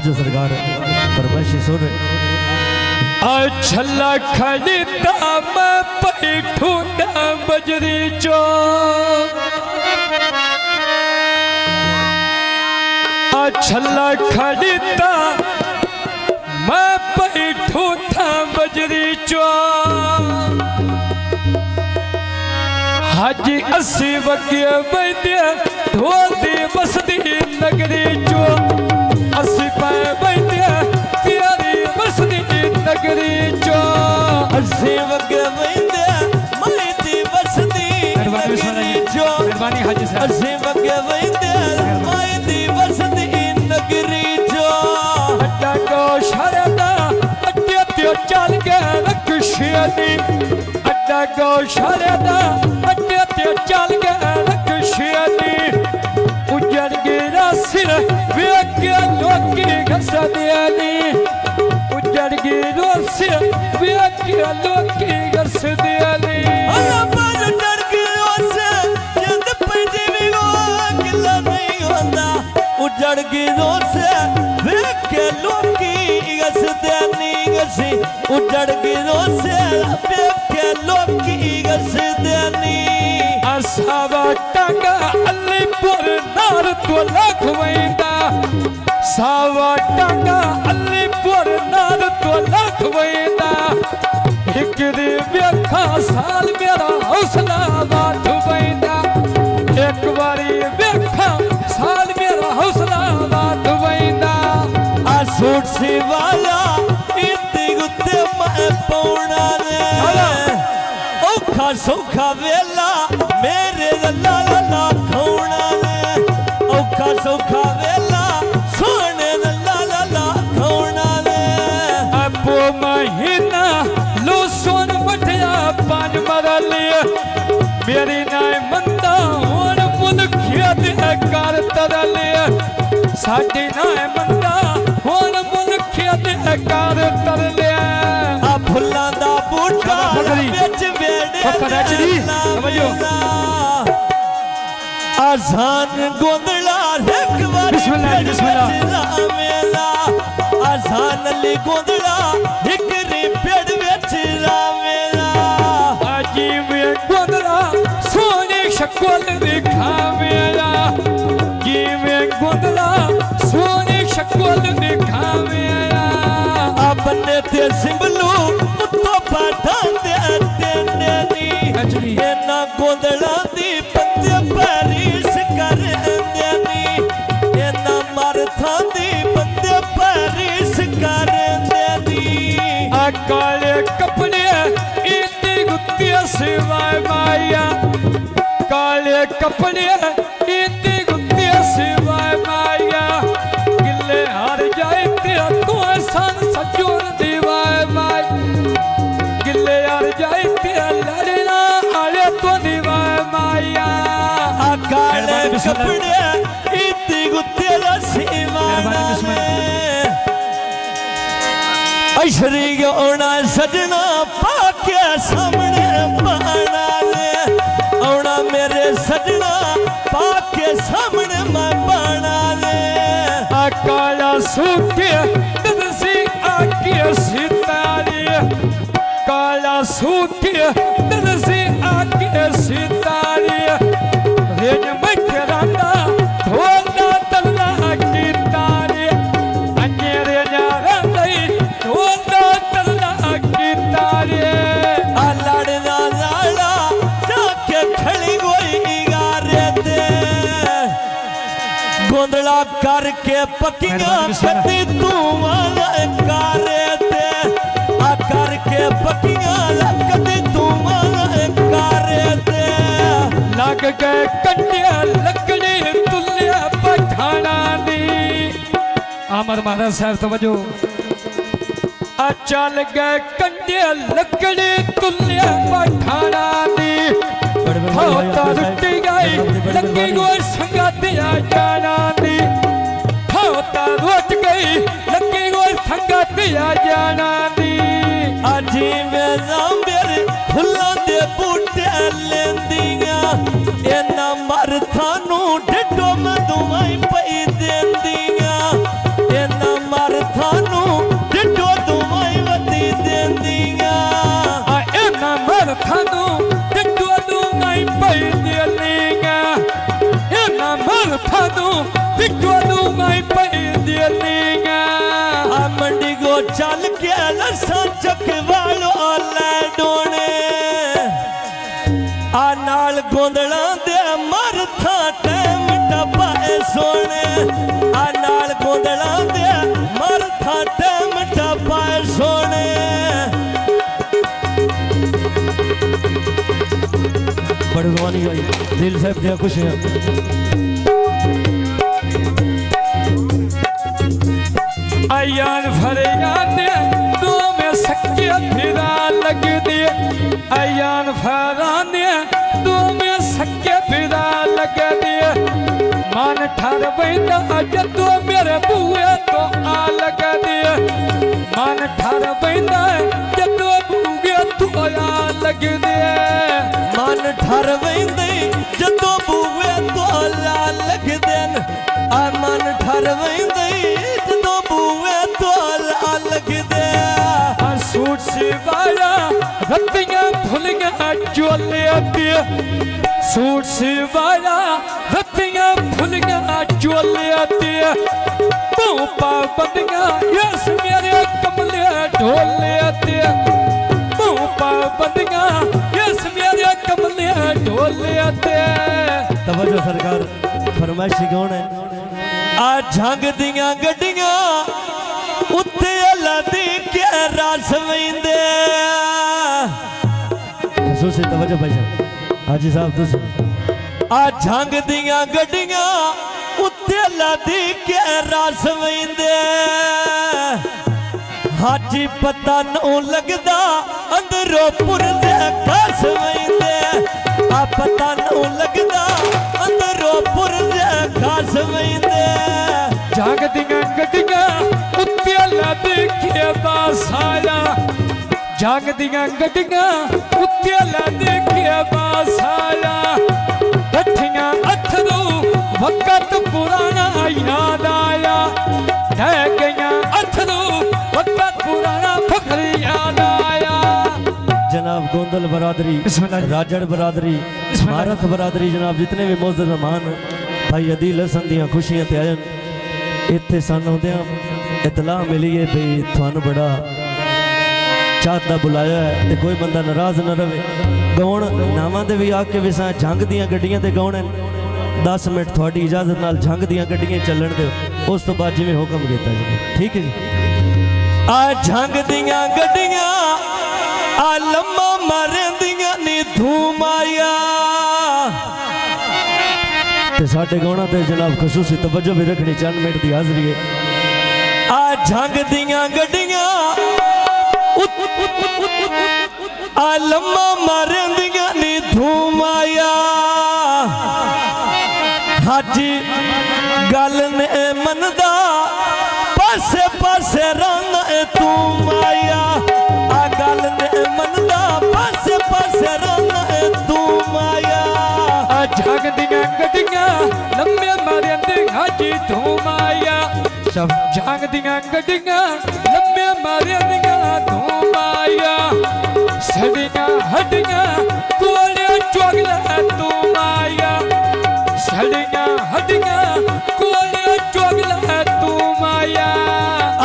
जो सरकार फरमाइशी सुन छला खड़ीता मैं पैठू बजरी चो छला खड़ीता मैं पैठू बजरी चो हाजी अस्सी वगे वैद्य धोती बसती नगरी चो अस्सी पाए वैद्य प्यारी बसती नगरी चो अस्सी वगे वैद्य मायती बसती नगरी चो अस्सी वगे वैद्य मायती बसती नगरी चो अड्डा को शरदा अड्डे त्यो चल के रखशियनी अड्डा को शरदा अड्डे त्यो चल के रखशियनी उजड़ गिरा सिर वेके लोकी घसदियानी उजड़ गिरा सिर वेके लोकी घसदियानी अल्लाह पर डर गिरो से जद पैजीवी वो किला नहीं होता उजड़ गिरो से वेके लोकी घसदियानी घसी उजड़ गिरो से वेके लोकी घसदियानी असावा टांगा अलीपुर नार तो लखवैंदा सावा टांगा अलीपुर नार तो लखवैंदा एक दी बेखा साल मेरा हौसला बात वैंदा एक बारी बेखा साल मेरा हौसला बात वैंदा आ सूट सी वाला इतनी गुत्ते मैं पौना रे औखा सौखा वेला मेरे ला ला ला खौना रे औखा सौखा वेला सोने ला ला ला खौना रे अपो महीना लो सोन मठिया पान मरलिए मेरी नाय मंदा होन मुल्खिया दे कर तरलिए साडी नाय मंदा होन मुल्खिया दे कर तरलिए आ फुल्लां दा बूटा विच वेड़े समझो आजान गोंदला एक बार बिस्मिल्लाह मेला आजान अली गोंदला एक री पेड़ विच रावेला आजी में गोंदला सोनी शक्ल दिखा मेरा जी में गोंदला सोनी शक्ल दिखा मेरा आ बन्ने ते सिंबलू तो पाठा दे तेने दी ये ना गोंदला दी पंजे पैरिस कर देनी ये ना मारथा दी पंजे पैरिस कर देनी आ काले कपड़े इतनी गुत्तिया सिवाय माया काले कपड़े इतनी गुत्तिया सिवाय माया गिले हार जाए तेरा तो सन सजोर दीवाय माय गिले हार जाए तेरा लड़ना आले तो दीवाय माया आ काले कपड़े इतनी गुत्तिया सिवाना ऐश्वरी औना सजना पाके सामने पाना ले औना मेरे सजना पाके सामने मैं पाना ले आ काला सूखे दरसी आके सितारे काला सूखे दरसी आके सितारे रेन मकराना ढोलना तलना की तारे अन्यरे नारंदई ढोलना तलना की तारे आ लड़ना लाड़ा जाके खड़ी गोई गारे दे गोंदला करके पकिया कदी तू वाला कारे दे आ करके पकिया कदी तू वाला कारे दे लग गए कंडिया लकड़ी तुलिया पठाना दी अमर महाराज साहब तवज्जो आ चल गए कंडिया लकड़ी तुलिया पठाना दी होता रुटी गई लगी गोई संगतिया जाना दी होता रुट गई लगी गोई संगतिया जाना दी अजी में जांबेर फुल्लां दे बूटे लेंदियां एना मर थानू डिडो में दुआई पई देंदियां एना जुल्फानू बिकवानू मैं पई दियलीगा मंडी को चल के लसा चक वालो ले डोने आ नाल गोंदड़ा दे मर था टाइम टपाए सोने आ नाल गोंदड़ा दे मर था टाइम टपाए सोने बड़ी भवानी आई दिल साहब दिया खुशियां आयान फरियाद दो में सके फिरा लग दे आयान फराने दो में सके फिरा लग दे मान ठार बैठा जदो मेरे बुए तो आ लग दे मान ठार बैठा जदो बुए तो आ लग दे मन ठर वेंदे जदों बूवे तो ला लग देन आ मन ठर वेंदे जदों बूवे तो ला लग दे सूट सिवाया रत्तियां फुलियां चोले पे सूट सिवाया रत्तियां फुलियां चोले पे पा बंदियां यस मेरे कमले ढोले पे पा बंदियां यस मेरे कमले ढोले पे तवज्जो सरकार फरमाइशी कौन है आ झंग दियां गड्डियां उत्ते लदी के रस वेंदे खसूसी तवज्जो भाई साहब हाजी साहब तुसी आ झंग दियां गड्डियां उत्ते लदी के रस वेंदे हाजी पता नू लगदा अंदरों पुरदे कस वेंदे आ पता नू लगदा अंदरों पुरदे कस वेंदे जाग दियां गड्डियां उत्ते लद के बासाया जाग दियां गड्डियां उत्ते लद के बासाया ठठियां अथरू वक्त पुराना याद आया रह गया अथरू वक्त पुराना फखर याद आया जनाब गोंदल बरादरी राजड़ बरादरी भारत बरादरी जनाब जितने भी मोअज़्ज़ज़ मेहमान भाई अदील हसन दियां खुशियां ते आयन इत्थे सानू आउंदियां इतलाह मिली है भाई थानू बड़ा चाहता बुलाया है ते कोई बंदा नाराज न रहे गौण नावां दे भी आके विसा झंग दियां गड्डियां ते गौण 10 मिनट थोड़ी इजाजत नाल झंग दियां गड्डियां चलन दो उस तो बाद जिवें हुक्म कीता जी ठीक है जी आ झंग दियां गड्डियां आ लम्मा मारेंदियां नी धूम आया ते साडे गौणा ते जनाब खसूसी तवज्जो भी रखनी चंद मिनट की हाजिरी है आ झंग दियां गड्डियां आ लम्मा मारेंदियां नी धूम आया हाजी गल ने मनदा पासे पासे रंग तू माया आ गल ने मनदा पासे पासे रंग तू माया आ जाग दियां गड्डियां लम्बे मारे दे हाजी धूम आया सब जाग दियां गड्डियां लम्बे मारे दियां धूम आया सड़ियां हड्डियां कोले चोगला तू माया सड़ियां हड्डियां कोले चोगला तू माया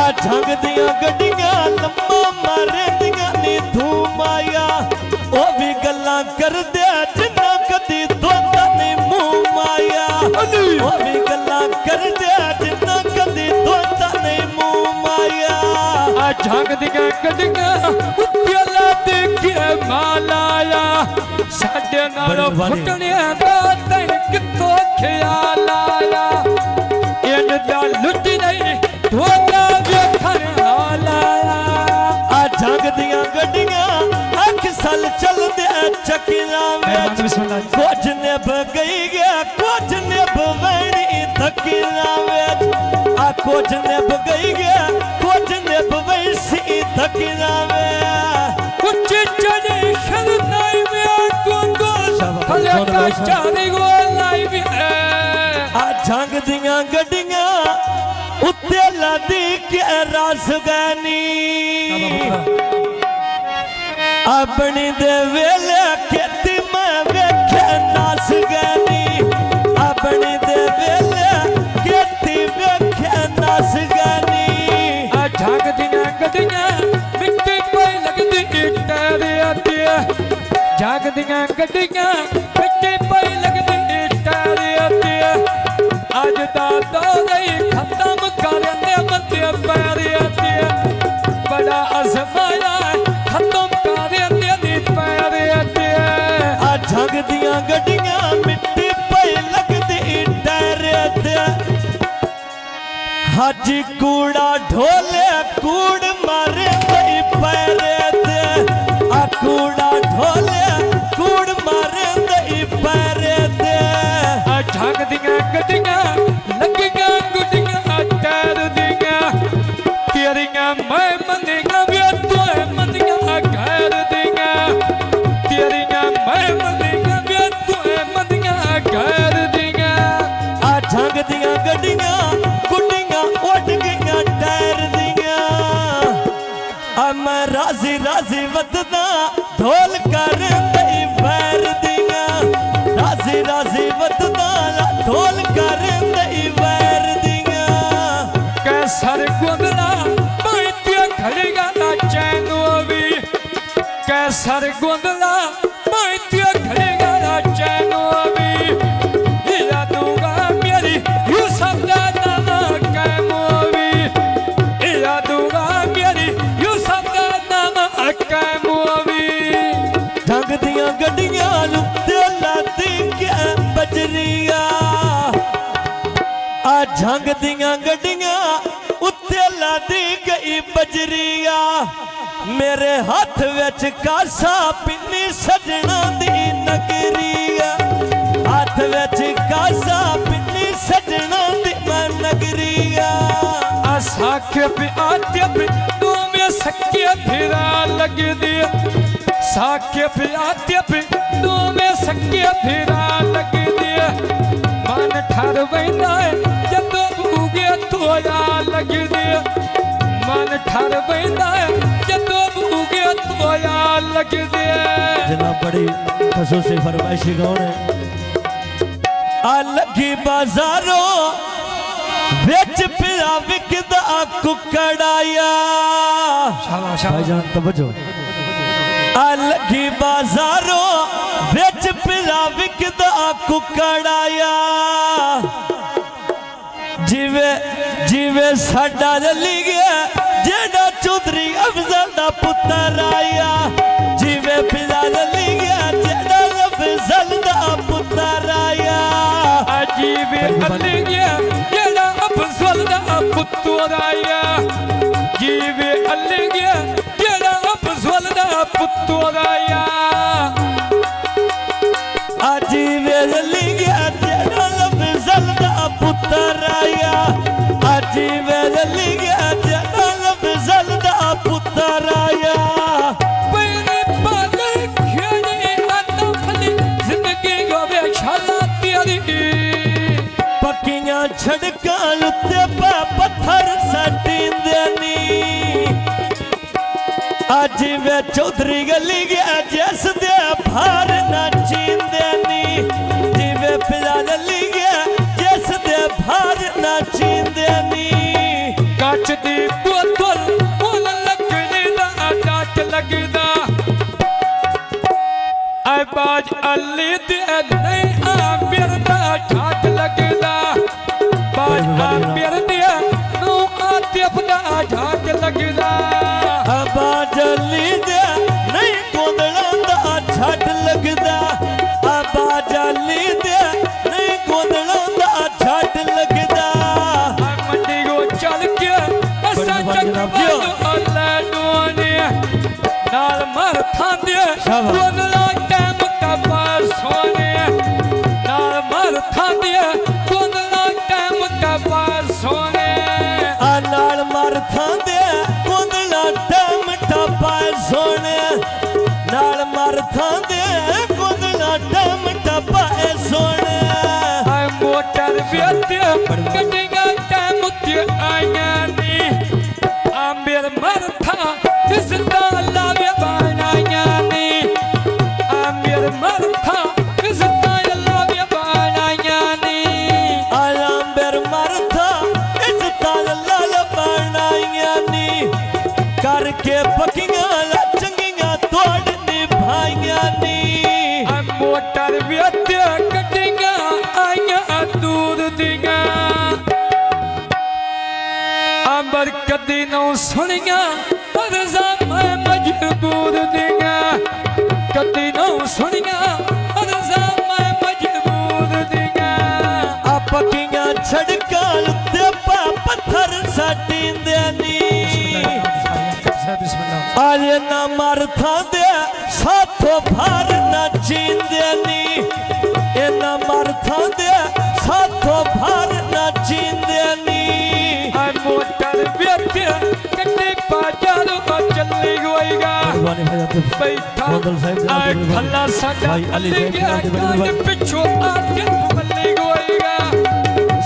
आ झंग दियां गड्डियां लम्मा मारे दियां नी धूम आया ओ भी गल्लां कर दे जिन्ना कदी धोता नी मुंह माया ओ भी गल्लां कर दे जिन्ना कदी धोता नी मुंह माया आ झाग दियां गड्डियां उत्तेला देखिए मालाया साडे नाल फुटने दा तैन कित्थों ख्याल आया इन दा लुट नहीं धोता वेखण हाल आया आ झंग दियां गड्डियां अख सल चल दे चकियां विच कुछ निभ गई गया कुछ निभ वैनी थकियां विच आ कुछ निभ गई गया कुछ निभ वैसी थकियां विच कुछ चढ़े शरनाई में गोंगो हले का चारी गो लाई भी आ झंग दियां गड्डियां उत्ते लदी के रस गैनी अपनी दे वेले खेती में वेखे नस गैनी अपनी दे वेले गड्डियां मिट्टी पई लगदी टारे ते अज दा दौर ही खत्म करने मते पैरे ते बड़ा अजमाया खत्म करने दी पैरे ते आ झंग दियां गड्डियां मिट्टी पई लगदी टारे ते हाजी कूड़ा ढोले कूड़ मारे दई पैरे ते आ कूड़ा ढोले कूड़ मारे दई पैरे ते आ ठग दियां गड्डियां लगियां गुड्डियां टैर दियां तेरियां मैं मंदियां वे तोए मंदियां घर दियां तेरियां मैं मंदियां वे तोए मंदियां घर दियां आ झंग दियां गड्डियां गुड्डियां उड़ गईयां टैर दियां आ मैं राजी राजी वददा ढोल कर दई पैर दियां राजी राजी वददा ढोल कर दई पैर दियां कैसर गोदला माइते घड़िया चैनो भी कैसर गोदला माइते घड़िया चैनो भी यादूगा मेरी यूसुफ दा नाम कैमो भी यादूगा मेरी यूसुफ दा नाम कैमो भी ढंग दियां गड्डियां लुत्ते लाती के बजरिया आ झंग दियां गड्डियां उत्ते लादी गई बजरिया मेरे हाथ विच कासा पिन्नी सजना दी नगरिया हाथ विच कासा पिन्नी सजना दी मैं नगरिया साखे पे आते पे तू में सके फिरा लग दे साखे पे आते पे तू में सके फिरा लग दे मन ठर वैंदा है जदों उगे तोया लग दे मन ठर वैंदा है जदों उगे तोया लग दे जनाब बड़ी खसूसी फरमाइशी कौन है आ लगी बाजारों विच पिया विकदा कुकड़ाया शाबाश भाईजान तवज्जो आ लगी बाजारों विच पिया विकदा कुकड़ाया जिवे जिवे साडा रली गया जेड़ा चौधरी अफजल दा पुत्र आया जिवे पिया रली गया जेड़ा अफजल दा पुत्र आया अजीबे अल्लिया जेड़ा अफजल दा पुत्र आया जीवे अल्लिया जेड़ा अफजल दा पुत्र आया अजीबे अल्लिया जेड़ा अफजल दा पुत्र आया अजीबे अल्लिया जेड़ा अफजल दा पुत्र आया पहले पाले खेड़े आता फली जिंदगी गोवे छाला तेरी पक्कियां छड़कां लुत्ते पे पत्थर सटींदे नी अज वे चौधरी गली गया जिस दे भार नाचींदे नी जिवे पिला गली गया जिस दे भार नाचींदे नी काच दी बोतल उन लकड़ी दा डाट लगदा ऐ बाज अली दे नहीं आमिर दा ठाट लगदा बाज आमिर दे नु आतिफ दा ठाट लगदा आबाजली दे नहीं गोंदड़ा दा छट लगदा आबाजली दे नहीं गोंदड़ा दा छट लगदा मंडी को चल के असा चकवालो अल्लाह डोने नाल मर थांदे गोंदला टाइम का पास सोने नाल मर थांदे गोंदला टाइम का पास सोने नाल मर थांदे गोंदला टम टपा सोने नाल मर थांदे गोंदला टम टपा सोने हाय मोटर व्यते गड्डियां टाइम ते आया नी आमिर मर था इसदा लावे बनाया नी आमिर मर था इसदा लावे बनाया नी आलम्बर मर था इस ताल लाल बनाया नी करके पकियां चंगियां तोड़ निभाइया नी पर कदी न सुनिया अर्जा मैं मजबूर दिया कदी न सुनिया अर्जा मैं मजबूर दिया पक्कियां छड़का ते पत्थर सटींदे नी आये ना मरथा दे साथों भार ना चींदे नी ए ना मरथा दे साथों भार ना चींदे नी मोटर व्यक्ति कटे बाजार को चली गईगा बैठा आए खल्ला साडा अली गया कान पिछो आके बल्ली गईगा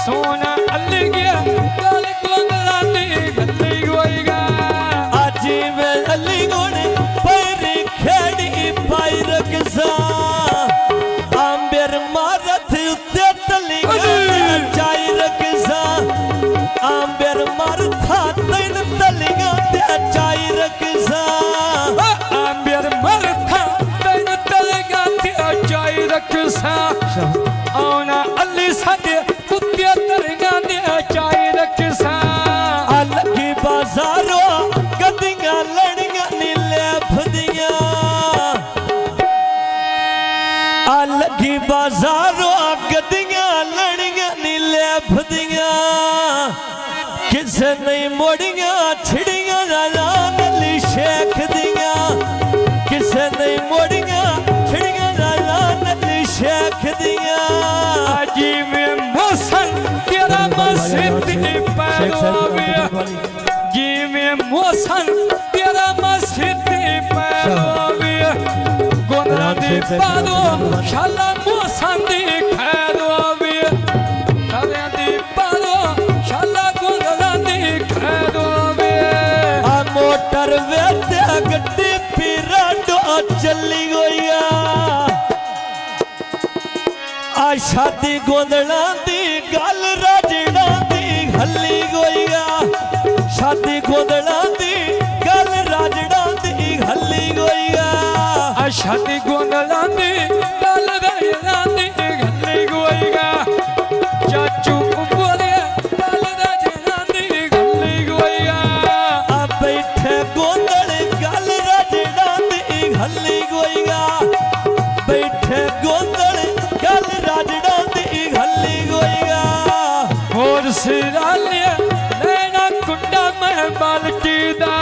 सोना अली गया काल कोंगला दी गल्ली गईगा आजी वे अली गोने पैरी खेड़ी पाई रखसा आंबेर मारथ उत्ते तली चाई रखसा आंबेर मारथा तैन तलियां ते चाई रखसा आंबेर मारथा तैन तलियां ते चाई रखसा औना अली साडे उत्ते तलियां ते चाई रखसा अलगी बाजारो गदियां लड़ियां नीले फदियां अलगी बाजारो गदियां लड़ियां नीले फदियां किसे नहीं मोड़ियां छिड़ियां राजान अली शेख दियां किसे नहीं मोड़ियां छिड़ियां राजान अली शेख दियां आजी में मौसम तेरा मस्जिद पैरोवे जी में मौसम तेरा मस्जिद पैरोवे गोना दे पारो शाला मौसम दे खैरोवे तवे दे पारो शाला गोना दे खैरोवे आ मोटर वेते गड्डी पीरा डो चली गईया आ शादी गोंदड़ा दी गल राजड़ा दी हल्ली गईया शादी गोंदड़ा दी गल राजड़ा दी हल्ली गईया आ शादी गोंदला दी गल राजड़ा दी हल्ली गईया चाचू बोले गल राजड़ा दी हल्ली गईया आ बैठे गोंदड़ गल राजड़ा दी हल्ली गईया बैठे गोंदड़ गल राजड़ा दी हल्ली गईया और सिराले लेना कुंडा में बाल्टी दा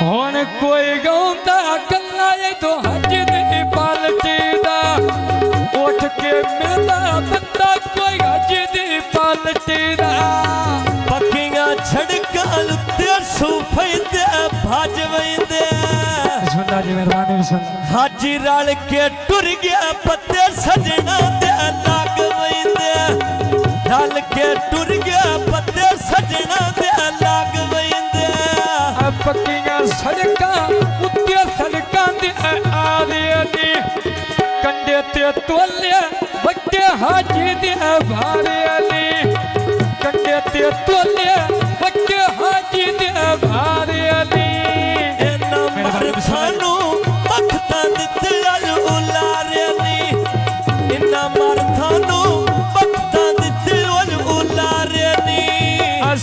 हुण कोई गाउंदा गल्ला ये तो हज दी बाल्टी दा उठ के मिलदा बंदा कोई हज दी बाल्टी दा पक्कियां छड़का ते सूफे ते भज वैंदे बिस्मिल्लाह जी मेहरबानी बिस्मिल्लाह हाजी रल के टुर गया पत्ते सजना ते लाग वैंदे रल के टुर गया पत्ते सजना ते लाग वैंदे पक्कियां सड़कां उत्ते सड़कां दे आले दी कंडे ते तोले वड्डे हाजी दे भारे दी कंडे ते तोले वड्डे हाजी दे भारे दी ए नंबर थानू पखता दिते अल उलारे नी इन्ना मर थानू पखता दिते अल उलारे नी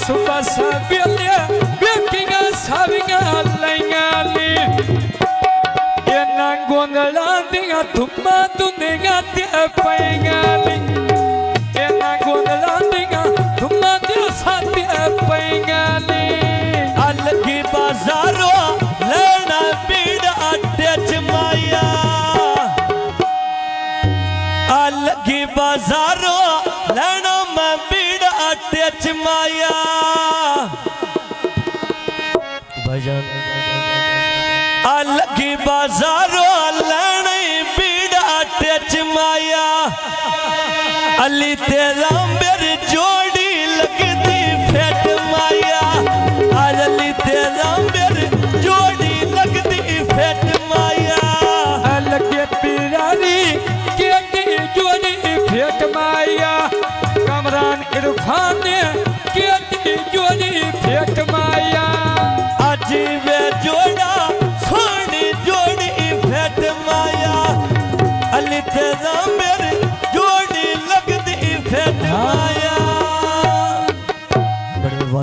सुबह सवेले बेकियां सावियां लईयां ली इन्ना गोंदला दियां धुम्मां धुंदियां ते पईयां ली इन्ना गोंदला दियां धुम्मां ते साथे पईयां ली अलगी बाजारो लेना बीड़ा अड्डे च माया अलगी बाजारो लेना मैं बीड़ा अड्डे च माया भाईजान अलगी बाजारो लेना बीड़ा अड्डे च माया अली तेरा मेरे जो